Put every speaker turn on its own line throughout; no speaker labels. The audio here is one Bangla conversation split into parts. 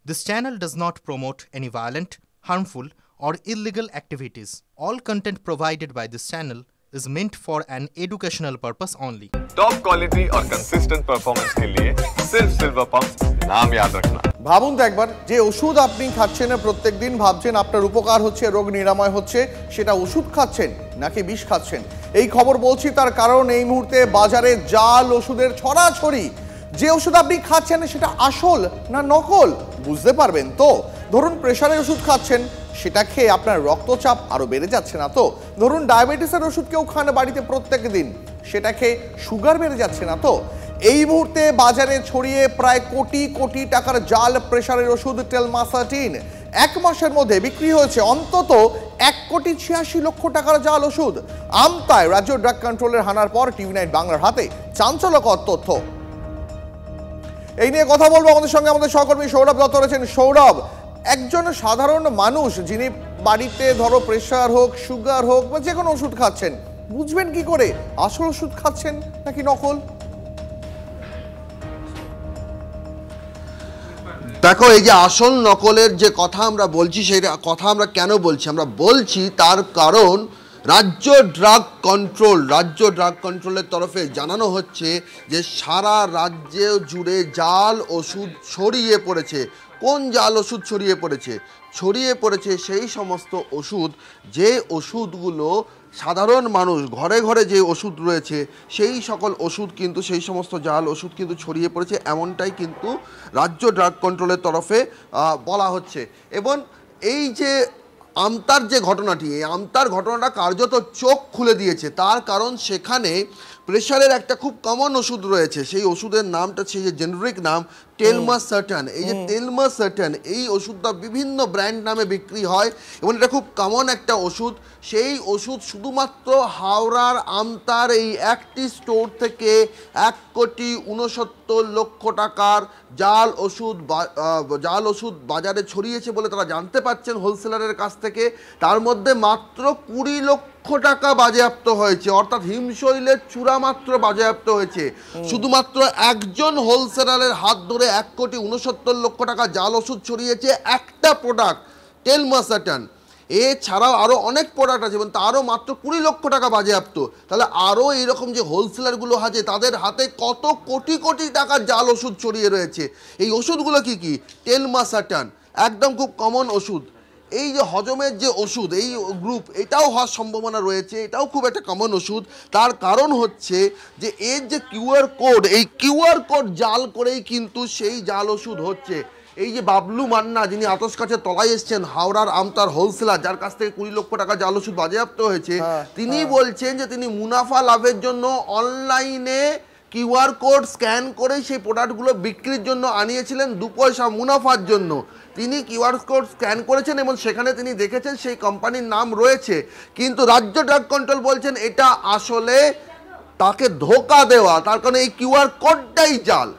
This channel does not promote any violent, harmful, or illegal activities. All content provided by this channel is meant for an educational purpose only.
Top quality और कंसिस्टेंट परफॉर्मेंस के लिए सिर्फ सिल्वर पंप नाम याद रखना।
ভাবুন তো একবার যে ওষুধ আপনি খাচ্ছেন প্রত্যেকদিন ভাবছেন আপনার উপকার হচ্ছে রোগ নিরাময় হচ্ছে সেটা ওষুধ খাচ্ছেন নাকি বিষ খাচ্ছেন এই খবর বলছি তার কারণ এই মুহূর্তে বাজারে জাল ওষুধের ছড়াছড়ি যে ওষুধ আপনি খাচ্ছেন সেটা আসল না নকল বুঝতে পারবেন তো ধরুন প্রেসারের ওষুধ খাচ্ছেন সেটা খেয়ে আপনার রক্তচাপ আরো বেড়ে যাচ্ছে না তো ধরুন ডায়াবেটিসের ওষুধ কেউ খান বাড়িতে প্রত্যেকদিন সেটা খেয়ে সুগার বেড়ে যাচ্ছে না তো এই মুহূর্তে বাজারে ছড়িয়ে প্রায় কোটি কোটি টাকার জাল প্রেসারের ওষুধ টেলমাসাটিন এক মাসের মধ্যে বিক্রি হয়েছে অন্তত 1,86,00,000 টাকার জাল ওষুধ আমতায় রাজ্য ড্রাগ কন্ট্রোলের হানার পর টিভি9 বাংলার হাতে চাঞ্চল্যকর তথ্য এই নিয়ে কথা বলবো আমাদের সঙ্গে আমাদের সহকর্মী সৌরভ দত্ত রয়েছেন সৌরভ একজন সাধারণ মানুষ যিনি বাড়িতে ধরো প্রেসার হোক সুগার হোক বা যে কোনো ওষুধ খাচ্ছেন বুঝবেন কি করে আসল ওষুধ খাচ্ছেন নাকি নকল
দেখো এই যে আসল নকলের যে কথা আমরা বলছি সেই কথা আমরা কেন বলছি আমরা বলছি তার কারণ রাজ্য ড্রাগ কন্ট্রোলের তরফে জানানো হচ্ছে যে সারা রাজ্যে জুড়ে জাল ওষুধ ছড়িয়ে পড়েছে কোন জাল ওষুধ ছড়িয়ে পড়েছে সেই সমস্ত ওষুধ যে ওষুধগুলো সাধারণ মানুষ ঘরে ঘরে যে ওষুধ রয়েছে সেই সকল ওষুধ কিন্তু সেই সমস্ত জাল ওষুধ কিন্তু ছড়িয়ে পড়েছে এমনটাই কিন্তু রাজ্য ড্রাগ কন্ট্রোলের তরফে বলা হচ্ছে এবং এই যে আমতার যে ঘটনাটি এই আমতার ঘটনাটা কার্যত চোখ খুলে দিয়েছে তার কারণ সেখানে প্রেশারের একটা খুব কমন ওষুধ রয়েছে সেই ওষুধের নামটা সেই যে জেনারিক নাম টেলমাসার্টান এই যে টেলমাসার্টান এই ওষুধটা বিভিন্ন ব্র্যান্ড নামে বিক্রি হয় এবং এটা খুব কমন একটা ওষুধ সেই ওষুধ শুধুমাত্র হাওড়ার আমতার এই একটি স্টোর থেকে 1,69,00,000 টাকার জাল ওষুধ বাজারে ছড়িয়েছে বলে তারা জানতে পারছেন হোলসেলারের কাছ থেকে তার মধ্যে মাত্র 20 লক্ষ টাকা বাজেয়াপ্ত হয়েছে অর্থাৎ হিমশৈলের চূড়া মাত্র বাজেয়াপ্ত হয়েছে শুধুমাত্র একজন হোলসেলারের হাত ধরে 1,69,00,000 টাকা জাল ওষুধ ছড়িয়েছে একটা প্রোডাক্ট টেলমাসার্টান এছাড়াও আরও অনেক প্রোডাক্ট আছে এবং তারও মাত্র 20 লক্ষ টাকা বাজেয়াপ্ত তাহলে আরও এইরকম যে হোলসেলারগুলো আছে তাদের হাতে কত কোটি কোটি টাকার জাল ওষুধ ছড়িয়ে রয়েছে এই ওষুধগুলো কি টেলমাসার্টান একদম খুব কমন ওষুধ এই যে হজমের যে ওষুধ এই গ্রুপ এটাও হওয়ার সম্ভাবনা রয়েছে এটাও খুব একটা কমন ওষুধ তার কারণ হচ্ছে যে এর যে কিউআর কোড এই কিউআর কোড জাল করেই কিন্তু সেই জাল ওষুধ হচ্ছে এই যে বাবলু মান্না যিনি আতস কাছে তলায় এসছেন হাওড়ার আমতার হোলসেলার যার কাছ থেকে 20 লক্ষ টাকা জাল ওষুধ বাজেয়াপ্ত হয়েছে তিনি বলছেন যে তিনি মুনাফা লাভের জন্য অনলাইনে কিউআর কোড স্ক্যান করে সেই প্রোডাক্টগুলো বিক্রির জন্য আনিয়েছিলেন 2 পয়সা মুনাফার জন্য তিনি কিউআর কোড স্ক্যান করেছেন এবং সেখানে তিনি দেখেছেন সেই কোম্পানির নাম রয়েছে কিন্তু রাজ্য ড্রাগ কন্ট্রোল বলছেন এটা আসলে তাকে ধোঁকা দেওয়া তার কারণে এই কিউআর কোডটাই জাল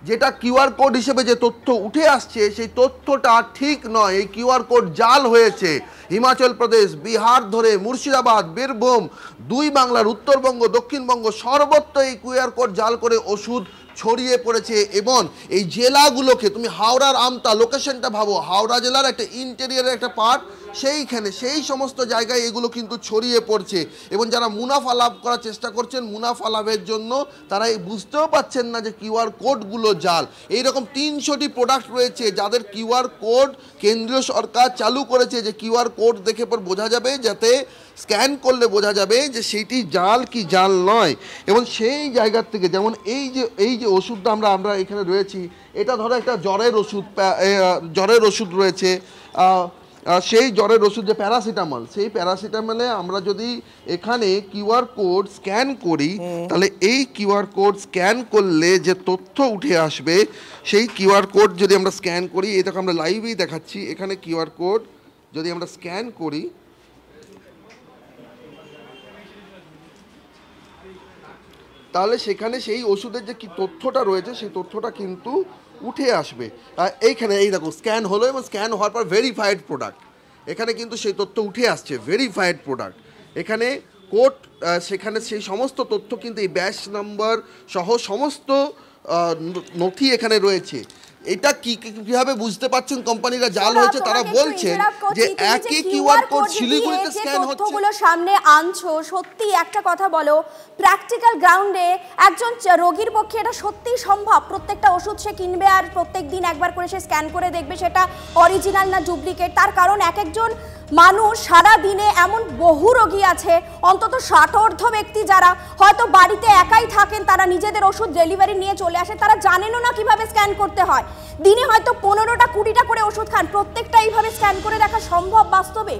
যেটা কিউআর কোড হিসেবে যে তথ্য উঠে আসছে সেই তথ্যটা ঠিক নয় এই কিউআর কোড জাল হয়েছে হিমাচল প্রদেশ বিহার ধরে মুর্শিদাবাদ বীরভূম 2 বাংলার উত্তরবঙ্গ দক্ষিণবঙ্গ সর্বত্র এই কিউআর কোড জাল করে ওষুধ ছড়িয়ে পড়েছে এবং এই জেলাগুলোকে তুমি হাওড়ার আমতা লোকেশনটা ভাবো হাওড়া জেলার একটা ইন্টেরিয়রের একটা পার্ট সেইখানে সেই সমস্ত জায়গায় এগুলো কিন্তু ছড়িয়ে পড়ছে এবং যারা মুনাফা লাভ করার চেষ্টা করছেন মুনাফা লাভের জন্য তারা বুঝতেও পাচ্ছেন না যে কিউআর কোডগুলো জাল এইরকম 300টি প্রোডাক্ট রয়েছে যাদের কিউআর কোড কেন্দ্রীয় সরকার চালু করেছে যে কিউআর কোড দেখে পর বোঝা যাবে যাতে স্ক্যান করলে বোঝা যাবে যে সেইটি জাল কি জাল নয় এবং সেই জায়গার থেকে যেমন এই যে ওষুধটা আমরা এখানে রয়েছি এটা ধরো একটা জ্বরের ওষুধ রয়েছে সেই জ্বরের ওষুধ যে প্যারাসিটামল সেই প্যারাসিটামলে আমরা যদি এখানে কিউআর কোড স্ক্যান করি তাহলে এই কিউআর কোড স্ক্যান করলে যে তথ্য উঠে আসবে সেই কিউআর কোড যদি আমরা স্ক্যান করি এটাকে আমরা লাইভেই দেখাচ্ছি এখানে কিউআর কোড যদি আমরা স্ক্যান করি তাহলে সেখানে সেই ওষুধের যে কি তথ্যটা রয়েছে সেই তথ্যটা কিন্তু উঠে আসবে এইখানে এই দেখো স্ক্যান হলো এবং স্ক্যান হওয়ার পর ভেরিফাইড প্রোডাক্ট এখানে কিন্তু সেই তথ্য উঠে আসছে ভেরিফাইড প্রোডাক্ট এখানে কোড সেখানে সেই সমস্ত তথ্য কিন্তু এই ব্যাচ নাম্বার সহ সমস্ত নথি এখানে রয়েছে এটা কিভাবে বুঝতে পারছেন কোম্পানিরা জাল হয়েছে? তারা বলছেন যে একই কিউআর কোড শিলিগুড়িতে স্ক্যান হচ্ছে।
তথ্যগুলো সামনে আনছো, সত্যি একটা কথা বলো, প্র্যাকটিক্যাল গ্রাউন্ডে একজন রোগীর পক্ষে এটা সত্যি সম্ভব? প্রত্যেকটা ওষুধ সে কিনবে আর প্রত্যেকদিন একবার করে সে স্ক্যান করে দেখবে সেটা অরিজিনাল না ডুপ্লিকেট? তার কারণ এক একজন মানুষ সারা দিনে এমন বহু রোগী আছে, অন্তত 60 ব্যক্তি যারা হয়তো বাড়িতে একাই থাকেন, তারা নিজেদের ওষুধ ডেলিভারি নিয়ে চলে আসে, তারা জানেনও না কিভাবে স্ক্যান করতে হয়। দিনে হয়তো 15টা 20টা করে ওষুধ খান, প্রত্যেকটা এইভাবে স্ক্যান করে দেখা সম্ভব বাস্তবে?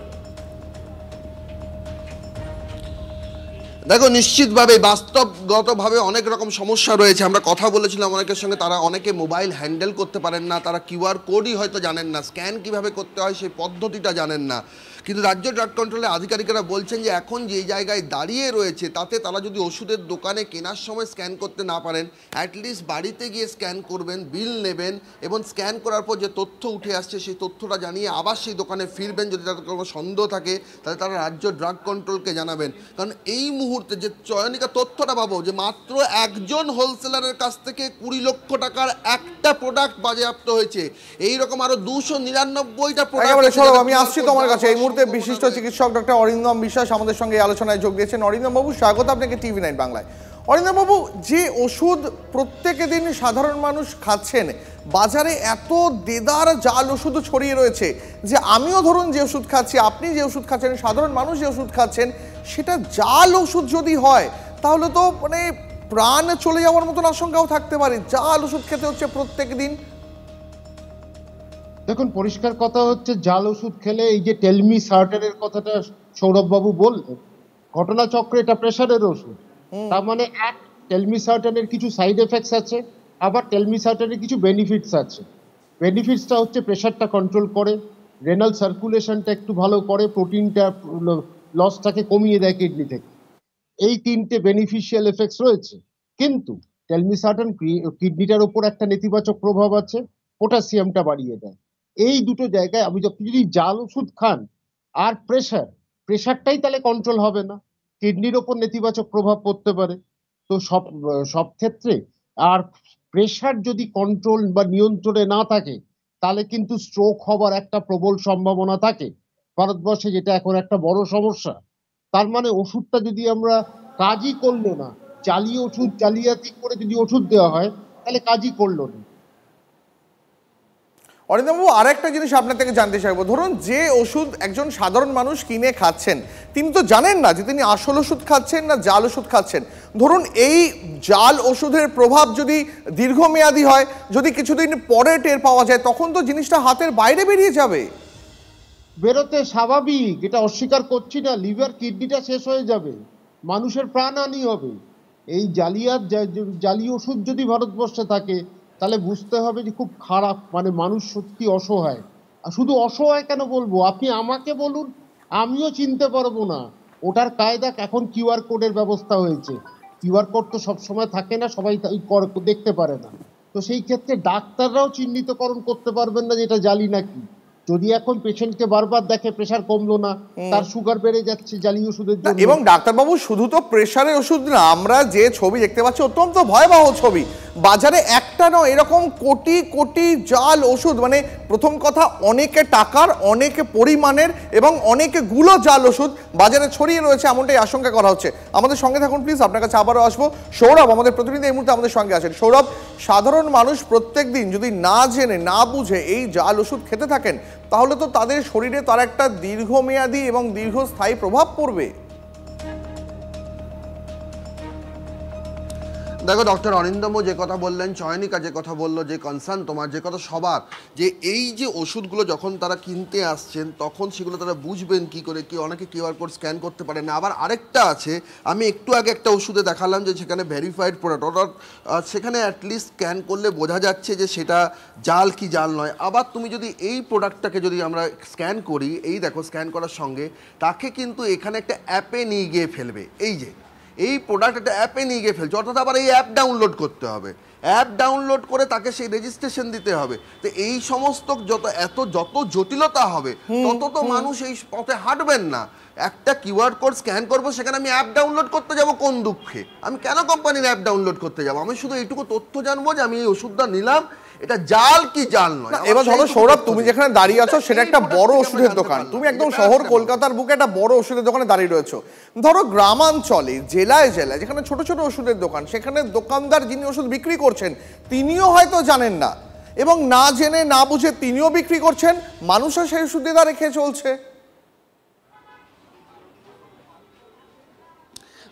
দেখো, নিশ্চিতভাবে বাস্তবগতভাবে অনেক রকম সমস্যা রয়েছে। আমরা কথা বলেছিলাম অনেকের সঙ্গে, তারা অনেকে মোবাইল হ্যান্ডেল করতে পারেন না, তারা কিউআর কোডই হয়তো জানেন না, স্ক্যান কিভাবে করতে হয় সেই পদ্ধতিটা জানেন না। কিন্তু রাজ্য ড্রাগ কন্ট্রোলের আধিকারিকরা বলছেন যে এখন যে জায়গায় দাঁড়িয়ে রয়েছে তাতে তারা যদি ওষুধের দোকানে কেনার সময় স্ক্যান করতে না পারেন, অ্যাটলিস্ট বাড়িতে গিয়ে স্ক্যান করবেন, বিল নেবেন এবং স্ক্যান করার পর যে তথ্য উঠে আসছে সেই তথ্যটা জানিয়ে আবার সেই দোকানে ফিরবেন। যদি তাদের কোনো সন্দেহ থাকে তাহলে তারা রাজ্য ড্রাগ কন্ট্রোলকে জানাবেন। কারণ এই মুহূর্তে যে চয়নিকা তথ্যটা পাবো যে মাত্র একজন হোলসেলারের কাছ থেকে 20 লক্ষ টাকার একটা প্রোডাক্ট বাজেয়াপ্ত হয়েছে, এইরকম আরো 299টা প্রোডাক্ট।
আমি আসছি তোমার কাছে। এই মুহূর্তে বিশিষ্ট চিকিৎসক ডক্টর অরিন্দম বিশ্বাস আমাদের সঙ্গে আলোচনায় যোগ দিয়েছেন। অরিন্দম বাবু, স্বাগত আপনাকে TV9 বাংলায়। অরিন্দম বাবু, যে ওষুধ প্রত্যেক দিন সাধারণ মানুষ খাচ্ছেন, বাজারে এত দেদার জাল ওষুধ ছড়িয়ে রয়েছে যে আমিও ধরুন যে ওষুধ খাচ্ছি, আপনি যে ওষুধ খাচ্ছেন, সাধারণ মানুষ যে ওষুধ খাচ্ছেন, সেটা জাল ওষুধ যদি হয় তাহলে তো মানে প্রাণ চলে যাওয়ার মতন আশঙ্কাও থাকতে পারে। জাল ওষুধ খেতে হচ্ছে প্রত্যেক দিন।
দেখুন, পরিষ্কার কথা হচ্ছে জাল ওষুধ খেলে এই যে টেলমি সার্টেনের কথাটা সৌরভবাবু বললেন, ঘটনাচক্রে এটা প্রেশারের ওষুধ। তার মানে এক টেলমি সার্টেনের কিছু সাইড এফেক্টস আছে, আবার টেলমি সার্টেনের কিছু বেনিফিটস আছে। বেনিফিটসটা হচ্ছে প্রেশারটা কন্ট্রোল করে, রেনাল সার্কুলেশনটা একটু ভালো করে, প্রোটিনটা লসটাকে কমিয়ে দেয় কিডনি থেকে। এই 3টে বেনিফিশিয়াল এফেক্টস রয়েছে। কিন্তু টেলমি সার্টেন কিডনিটার উপর একটা নেতিবাচক প্রভাব আছে, পটাশিয়ামটা বাড়িয়ে দেয়। এই দুটো জায়গায় আপনি যদি জাল ওষুধ খান আর প্রেশারটাই তাহলে কন্ট্রোল হবে না, কিডনির ওপর নেতিবাচক প্রভাব পড়তে পারে। তো সব ক্ষেত্রে আর প্রেশার যদি কন্ট্রোল বা নিয়ন্ত্রণে না থাকে তাহলে কিন্তু স্ট্রোক হবার একটা প্রবল সম্ভাবনা থাকে ভারতবর্ষে, যেটা এখন একটা বড় সমস্যা। তার মানে ওষুধটা যদি আমরা কাজই করলো না, জালিয়ে ওষুধ জালিয়াতি করে যদি ওষুধ দেওয়া হয় তাহলে কাজই করলো না।
অরিন্দমবাবু, আরেকটা জিনিস আপনার থেকে জানতে চাইবো, ধরুন যে ওষুধ একজন সাধারণ মানুষ কিনে খাচ্ছেন, তিনি তো জানেন না যে তিনি আসল ওষুধ খাচ্ছেন না জাল ওষুধ খাচ্ছেন। ধরুন এই জাল ওষুধের প্রভাব যদি দীর্ঘমেয়াদী হয়, যদি কিছুদিন পরে টের পাওয়া যায়, তখন তো জিনিসটা হাতের বাইরে বেরিয়ে যাবে।
বেরোতে স্বাভাবিক, এটা অস্বীকার করছি না। লিভার কিডনিটা শেষ হয়ে যাবে, মানুষের প্রাণহানি হবে। এই জালি ওষুধ যদি ভারতবর্ষে থাকে তাহলে বুঝতে হবে যে খুব খারাপ, মানে মানুষ সত্যি অসহায়। আর শুধু অসহায় কেন বলবো, আপনি আমাকে বলুন, আমিও চিনতে পারবো না। ওটার কায়দা এখন কিউআর কোডের ব্যবস্থা হয়েছে। কিউআর কোড তো সবসময় থাকে না, সবাই দেখতে পারে না। তো সেই ক্ষেত্রে ডাক্তাররাও চিহ্নিতকরণ করতে পারবেন না যে এটা জালি নাকি। যদি এখন পেশেন্টকে বারবার দেখে প্রেশার কমলো না, তার সুগার বেড়ে যাচ্ছে জালি ওষুধের জন্য।
এবং ডাক্তারবাবু, শুধু তো প্রেশারের ওষুধ না, আমরা যে ছবি দেখতে পাচ্ছি অত্যন্ত ভয়াবহ ছবি। বাজারে একটা নয়, এরকম কোটি কোটি জাল ওষুধ, মানে প্রথম কথা অনেকে টাকার, অনেকে পরিমাণের এবং অনেকে গুলো জাল ওষুধ বাজারে ছড়িয়ে রয়েছে, এমনটাই আশঙ্কা করা হচ্ছে। আমাদের সঙ্গে থাকুন প্লিজ, আপনার কাছে আবারও আসবো। সৌরভ, আমাদের প্রতিনিধি এই মুহূর্তে আমাদের সঙ্গে আছেন। সৌরভ, সাধারণ মানুষ প্রত্যেক দিন যদি না জেনে না বুঝে এই জাল ওষুধ খেতে থাকেন, তাহলে তো তাদের শরীরে তার একটা দীর্ঘমেয়াদী এবং দীর্ঘস্থায়ী প্রভাব পড়বে।
দেখো, ডক্টর অরিন্দমও যে কথা বললেন, চয়নিকা যে কথা বললো, যে কনসার্ন তোমার, যে কথা সবার, যে এই যে ওষুধগুলো যখন তারা কিনতে আসছেন তখন সেগুলো তারা বুঝবেন কি করে, কি অনেকে কিউআর কোড স্ক্যান করতে পারে না। আবার আরেকটা আছে, আমি একটু আগে একটা ওষুধে দেখালাম যে সেখানে ভেরিফাইড প্রোডাক্ট, অর্থাৎ সেখানে অ্যাটলিস্ট স্ক্যান করলে বোঝা যাচ্ছে যে সেটা জাল কি জাল নয়। আবার তুমি যদি এই প্রোডাক্টটাকে যদি আমরা স্ক্যান করি, এই দেখো স্ক্যান করার সঙ্গে তাকে কিন্তু এখানে একটা অ্যাপে নিয়ে গিয়ে ফেলবে। এই যে এই প্রোডাক্ট একটা অ্যাপে নিয়ে গিয়ে ফেলছে, অর্থাৎ আবার এই অ্যাপ ডাউনলোড করতে হবে, অ্যাপ ডাউনলোড করে তাকে সেই রেজিস্ট্রেশন দিতে হবে। তো এই সমস্ত যত জটিলতা হবে তত তো মানুষ এই পথে হাঁটবেন না। একটা কিউআর কোড স্ক্যান করবো, সেখানে আমি অ্যাপ ডাউনলোড করতে যাব কোন দুঃখে? আমি কেন কোম্পানির অ্যাপ ডাউনলোড করতে যাব? আমি শুধু এইটুকু তথ্য জানবো যে আমি এই ওষুধটা নিলাম, এটা জাল কি জাল নয়।
এবার ধরো সৌরভ, তুমি যেখানে দাঁড়িয়ে আছো সেটা একটা বড় ওষুধের দোকান, তুমি একদম শহর কলকাতার বুকে একটা বড় ওষুধের দোকানে দাঁড়িয়ে রয়েছো। ধরো গ্রামাঞ্চলে জেলায় জেলায় যেখানে ছোট ছোট ওষুধের দোকান, সেখানে দোকানদার যিনি ওষুধ বিক্রি করছেন তিনিও হয়তো জানেন না, এবং না জেনে না বুঝে তিনিও বিক্রি করছেন, মানুষও সেই ওষুধ দিয়ে রেখে চলছে।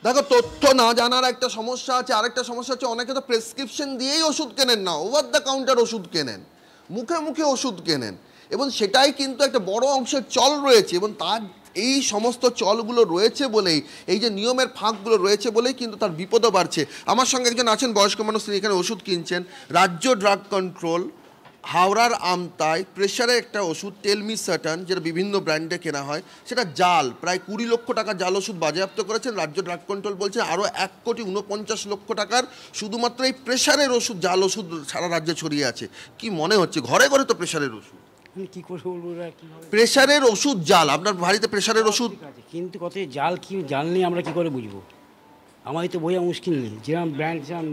দেখো, তথ্য না জানার একটা সমস্যা আছে, আরেকটা সমস্যা হচ্ছে অনেকে তো প্রেসক্রিপশন দিয়েই ওষুধ কেনেন না, ওভার দ্য কাউন্টার ওষুধ কেনেন, মুখে মুখে ওষুধ কেনেন, এবং সেটাই কিন্তু একটা বড় অংশের চল রয়েছে। এবং তার এই সমস্ত চলগুলো রয়েছে বলেই, এই যে নিয়মের ফাঁকগুলো রয়েছে বলেই কিন্তু তার বিপদও বাড়ছে। আমার সঙ্গে একজন আছেন বয়স্ক মানুষ, তিনি এখানে ওষুধ কিনছেন। রাজ্য ড্রাগ কন্ট্রোল হাওড়ার আমতায় প্রেশারের একটা ওষুধ টেলমিসার্টান, যেটা বিভিন্ন ব্র্যান্ডে কেনা হয়, সেটা জাল, প্রায় 20 লক্ষ টাকা জাল ওষুধ বাজেয়াপ্ত করেছেন রাজ্য ড্রাগ কন্ট্রোল। বলছে আরও 1,49,00,000 টাকার শুধুমাত্র এই প্রেশারের ওষুধ, জাল ওষুধ সারা রাজ্যে ছড়িয়ে আছে। কি মনে হচ্ছে, ঘরে ঘরে তো প্রেশারের ওষুধ,
কি করে বলবো
প্রেশারের ওষুধ জাল, আপনার বাড়িতে প্রেশারের ওষুধ,
কিন্তু কত জাল কি জাল নেই আমরা কি করে বুঝবো? আমাদের তো বোঝা মুশকিল নেই, যেরকম ব্র্যান্ড যেরকম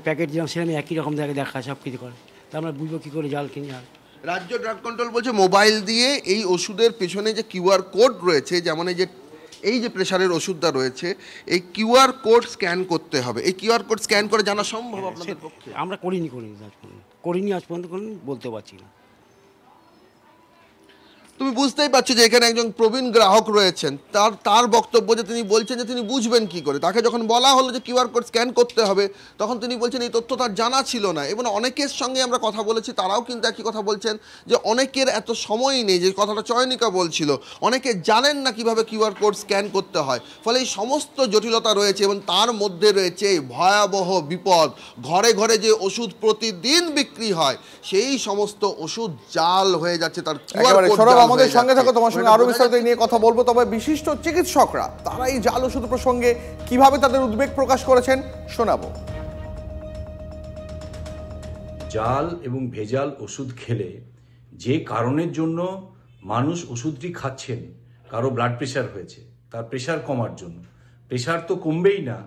প্যাকেট যেরকম সেরকম একই রকম দেখা সব কিছু করে, তা আমরা বুঝবো কী করে জাল কিনি। আর
রাজ্য ড্রাগ কন্ট্রোল বলছে মোবাইল দিয়ে এই ওষুধের পেছনে যে কিউআর কোড রয়েছে, যেমন এই যে প্রেশারের ওষুধটা রয়েছে, এই কিউআর কোড স্ক্যান করতে হবে। এই কিউআর কোড স্ক্যান করে জানা সম্ভব আপনাদের পক্ষে?
আমরা করিনি আজ পর্যন্ত বলতে পারছি না।
তুমি বুঝতেই পারছো যে এখানে একজন প্রবীণ গ্রাহক রয়েছেন, তার বক্তব্য যে তিনি বলছেন যে তিনি বুঝবেন কি করে। তাকে যখন বলা হলো যে কিউআর কোড স্ক্যান করতে হবে, তখন তিনি বলছেন এই তথ্য তার জানা ছিল না। এবং অনেকের সঙ্গে আমরা কথা বলেছি, তারাও কিন্তু একই কথা বলছেন যে অনেকের এত সময়ই নেই, যে কথাটা চয়নিকা বলছিল, অনেকে জানেন না কিভাবে কিউআর কোড স্ক্যান করতে হয়। ফলে এই সমস্ত জটিলতা রয়েছে, এবং তার মধ্যে রয়েছে ভয়াবহ বিপদ। ঘরে ঘরে যে ওষুধ প্রতিদিন বিক্রি হয়, সেই সমস্ত ওষুধ জাল হয়ে যাচ্ছে, তার কিউআর কোড।
আমাদের সঙ্গে থাকো, তোমার সঙ্গে আরো বিস্তারিত নিয়ে কথা বলবো। তবে বিশিষ্ট চিকিৎসকরা তারা এই জাল ওষুধ প্রসঙ্গে কিভাবে তাদের উদ্বেগ প্রকাশ করেছেন শোনাবো।
জাল এবং ভেজাল ওষুধ খেলে যে কারণের জন্য মানুষ ওষুধটি খাচ্ছেন, কারো ব্লাড প্রেশার হয়েছে, তার প্রেশার কমার জন্য, প্রেশার তো কমবেই না,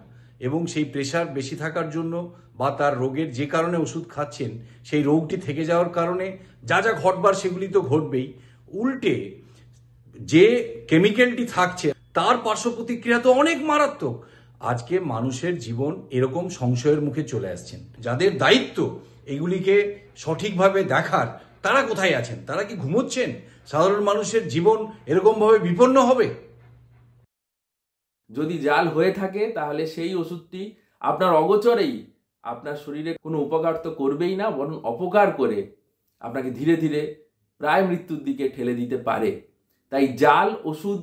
এবং সেই প্রেশার বেশি থাকার জন্য বা তার রোগের যে কারণে ওষুধ খাচ্ছেন সেই রোগটি থেকে যাওয়ার কারণে যা যা ঘটবার সেগুলি তো ঘটবেই। উল্টে যে কেমিক্যালটি থাকছে তার পার্শ্ব প্রতিক্রিয়া তো অনেক মারাত্মক। আজকে মানুষের জীবন এরকম সংশয়ের মুখে চলে আসছেন। যাদের দায়িত্ব এগুলিকে সঠিকভাবে দেখার, তারা কোথায় আছেন? তারা কি ঘুমোচ্ছেন? সাধারণ মানুষের জীবন এরকমভাবে বিপন্ন হবে?
যদি জাল হয়ে থাকে তাহলে সেই ওষুধটি আপনার অগোচরেই আপনার শরীরে কোনো উপকার তো করবেই না, বরং অপকার করে আপনাকে ধীরে ধীরে প্রায় মৃত্যুর দিকে ঠেলে দিতে পারে। তাই জাল ওষুধ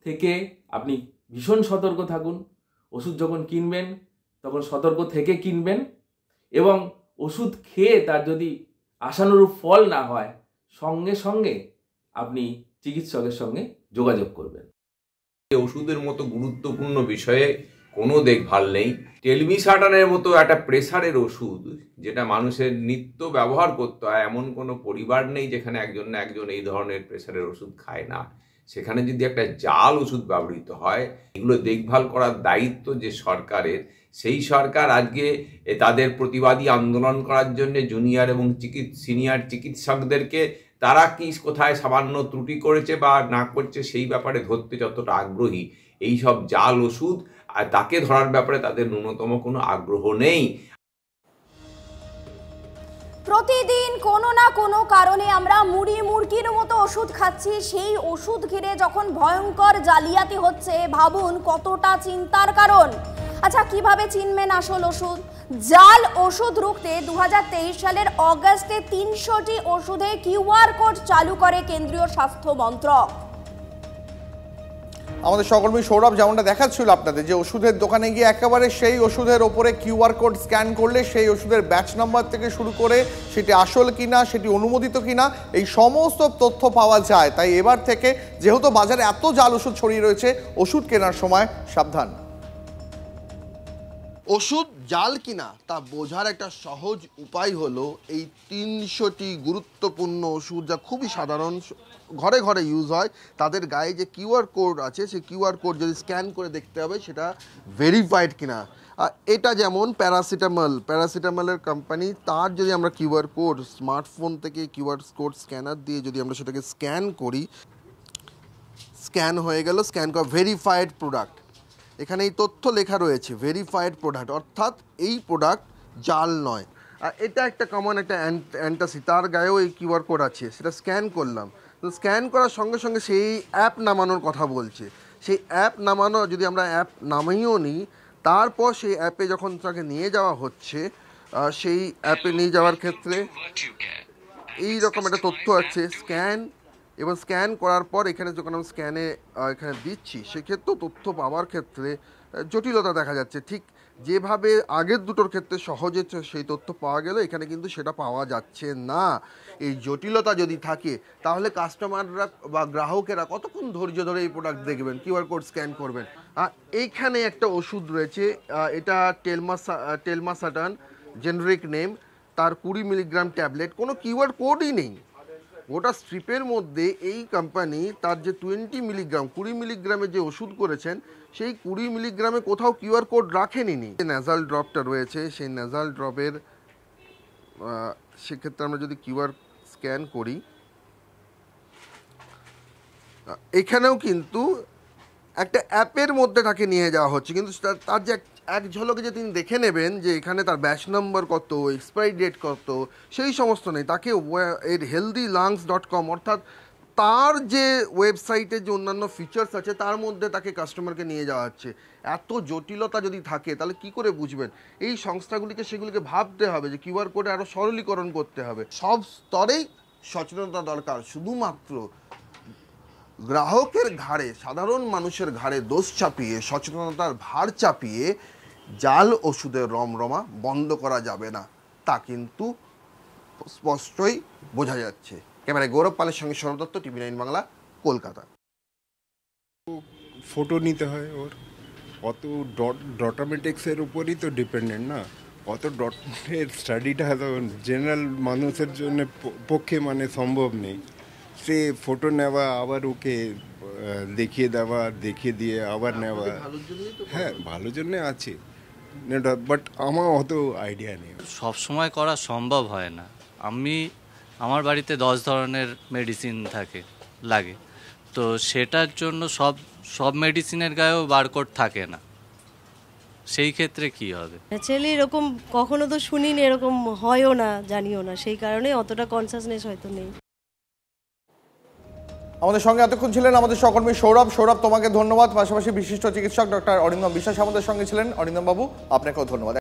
থেকে আপনি ভীষণ সতর্ক থাকুন। ওষুধ যখন কিনবেন তখন সতর্ক থেকে কিনবেন, এবং ওষুধ খেয়ে তার যদি আশানুরূপ ফল না হয়, সঙ্গে সঙ্গে আপনি চিকিৎসকের সঙ্গে যোগাযোগ করবেন।
ওষুধের মতো গুরুত্বপূর্ণ বিষয়ে কোনো দেখভাল নেই। টেলমিসার্টানের মতো একটা প্রেসারের ওষুধ, যেটা মানুষের নিত্য ব্যবহার করতে হয়, এমন কোনো পরিবার নেই যেখানে একজন না একজন এই ধরনের প্রেসারের ওষুধ খায় না। সেখানে যদি একটা জাল ওষুধ ব্যবহৃত হয়, এগুলো দেখভাল করার দায়িত্ব যে সরকারের, সেই সরকার আজকে তাদের প্রতিবাদী আন্দোলন করার জন্য জুনিয়র এবং সিনিয়র চিকিৎসকদেরকে তারা কি কোথায় সামান্য ত্রুটি করেছে বা না করছে সেই ব্যাপারে ধরতে যতটা আগ্রহী, এই সব জাল ওষুধ আর তাকে ধরার ব্যাপারে তাদের ন্যূনতম কোনো আগ্রহ নেই।
প্রতিদিন কোনো না কোনো কারণে আমরা মুড়ি মুরগির মতো ওষুধ খাচ্ছি। সেই ওষুধ ঘিরে যখন ভয়ঙ্কর জালিয়াতি হচ্ছে, ভাবুন কতটা চিন্তার কারণ। আচ্ছা, কিভাবে চিনবেন আসল ওষুধ? জাল ওষুধ রুখতে 2023 সালের অগাস্টে 300টি ওষুধে কিউআর কোড চালু করে কেন্দ্রীয় স্বাস্থ্য মন্ত্রক।
আমাদের সহকর্মী সৌরভ যেমনটা দেখাচ্ছিল আপনাদের, যে ওষুধের দোকানে গিয়ে একেবারে সেই ওষুধের ওপরে কিউআর কোড স্ক্যান করলে সেই ওষুধের ব্যাচ নাম্বার থেকে শুরু করে সেটি আসল কিনা, সেটি অনুমোদিত কিনা, এই সমস্ত তথ্য পাওয়া যায়। তাই এবার থেকে যেহেতু বাজারে এত জাল ওষুধ ছড়িয়ে রয়েছে, ওষুধ কেনার সময় সাবধান।
ওষুধ জাল কিনা তা বোঝার একটা সহজ উপায় হলো এই 300টি গুরুত্বপূর্ণ ওষুধ যা খুবই সাধারণ, ঘরে ঘরে ইউজ হয়, তাদের গায়ে যে কিউআর কোড আছে সেই কিউআর কোড যদি স্ক্যান করে দেখতে হবে সেটা ভেরিফাইড কিনা। এটা যেমন প্যারাসিটামলের কোম্পানি, তার যদি আমরা কিউআর কোড স্মার্টফোন থেকে কিউআর কোড স্ক্যানার দিয়ে যদি আমরা সেটাকে স্ক্যান করি, স্ক্যান হয়ে গেল, স্ক্যান করা ভেরিফাইড প্রোডাক্ট। এখানে এই তথ্য লেখা রয়েছে ভেরিফাইড প্রোডাক্ট, অর্থাৎ এই প্রোডাক্ট জাল নয়। আর এটা একটা কমন একটা অ্যান্টাসিড, তার গায়েও এই কিউআর কোড আছে, সেটা স্ক্যান করলাম, তো স্ক্যান করার সঙ্গে সঙ্গে সেই অ্যাপ নামানোর কথা বলছে। সেই অ্যাপ নামানো, যদি আমরা অ্যাপ নামিয়েও নিই, তারপর সেই অ্যাপে যখন তাকে নিয়ে যাওয়া হচ্ছে, সেই অ্যাপে নিয়ে যাওয়ার ক্ষেত্রে এই রকম একটা তথ্য আছে স্ক্যান, এবং স্ক্যান করার পর এখানে যখন আমি স্ক্যানে এখানে দিচ্ছি সেক্ষেত্রেও তথ্য পাওয়ার ক্ষেত্রে জটিলতা দেখা যাচ্ছে। ঠিক যেভাবে আগের দুটোর ক্ষেত্রে সহজে সেই তথ্য পাওয়া গেল, এখানে কিন্তু সেটা পাওয়া যাচ্ছে না। এই জটিলতা যদি থাকে তাহলে কাস্টমাররা বা গ্রাহকেরা কতক্ষণ ধৈর্য ধরে এই প্রোডাক্ট দেখবেন, কিউআর কোড স্ক্যান করবেন। এইখানে একটা ওষুধ রয়েছে, এটা টেলমাসাটান, জেনারিক নেম, তার 20 মিলিগ্রাম ট্যাবলেট, কোনো কিউআর কোডই নেই। গোটা স্ট্রিপের মধ্যে এই কোম্পানি তার যে 20 মিলিগ্রাম 20 মিলিগ্রামের যে ওষুধ করেছেন, সেই 20 মিলিগ্রামে কোথাও কিউআর কোড রাখেনি। ন্যাজাল ড্রপটা রয়েছে, সেই ন্যাজাল ড্রপের সেক্ষেত্রে আমরা যদি কিউআর স্ক্যান করি, এখানেও কিন্তু একটা অ্যাপের মধ্যে তাকে নিয়ে যাওয়া হচ্ছে, কিন্তু তার যে এক ঝলকে যে তিনি দেখে নেবেন যে এখানে তার ব্যাচ নম্বর কত, এক্সপায়ারি ডেট কত, সেই সমস্ত নেই। তাকে এর healthylungs.com অর্থাৎ তার যে ওয়েবসাইটের যে অন্যান্য ফিচার্স আছে তার মধ্যে তাকে কাস্টমারকে নিয়ে যাওয়া হচ্ছে। এত জটিলতা যদি থাকে তাহলে কি করে বুঝবেন? এই সংস্থাগুলিকে সেগুলিকে ভাবতে হবে যে কিউআর কোডে আরও সরলীকরণ করতে হবে। সব স্তরেই সচেতনতা দরকার। শুধুমাত্র গ্রাহকের ঘাড়ে, সাধারণ মানুষের ঘাড়ে দোষ চাপিয়ে, সচেতনতার ভার চাপিয়ে জাল ওষুধের রমরমা বন্ধ করা যাবে না, তা কিন্তু স্পষ্টই বোঝা যাচ্ছে। ক্যামেরায় গৌরব পালের সঙ্গে সৌরভ দত্ত, TV9 বাংলা, কলকাতা।
ফটো নিতে হয় ওর, অত ডটামেটিক্সের উপরই তো ডিপেন্ডেন্ট না, অত ডটের স্টাডিটা জেনারেল মানুষের জন্য পক্ষে মানে সম্ভব নেই। সে ফটো নেওয়া, আবার ওকে দেখিয়ে দেওয়া, দেখিয়ে দিয়ে আবার নেওয়া, হ্যাঁ ভালো জন্য আছে, বাট আমার অত আইডিয়া নেই।
সব সময় করা সম্ভব হয় না। আমার বাড়িতে 10 ধরনের মেডিসিন লাগে, তো সেটার জন্য সব মেডিসিনের গায়েও বারকোড থাকে না, সেই ক্ষেত্রে কি হবে?
অ্যাকচুয়ালি এরকম কখনো তো শুনিনি, এরকম হয়ও না, জানিও না, সেই কারণে অতটা কনসাসনেস হয়তো নেই।
আমাদের সঙ্গে এতক্ষণ ছিলেন আমাদের সহকর্মী সৌরভ, তোমাকে ধন্যবাদ। পাশাপাশি বিশিষ্ট চিকিৎসক ডক্টর অরিন্দম বিশ্বাস আমাদের সঙ্গে ছিলেন। অরিন্দম বাবু, আপনাকেও ধন্যবাদ।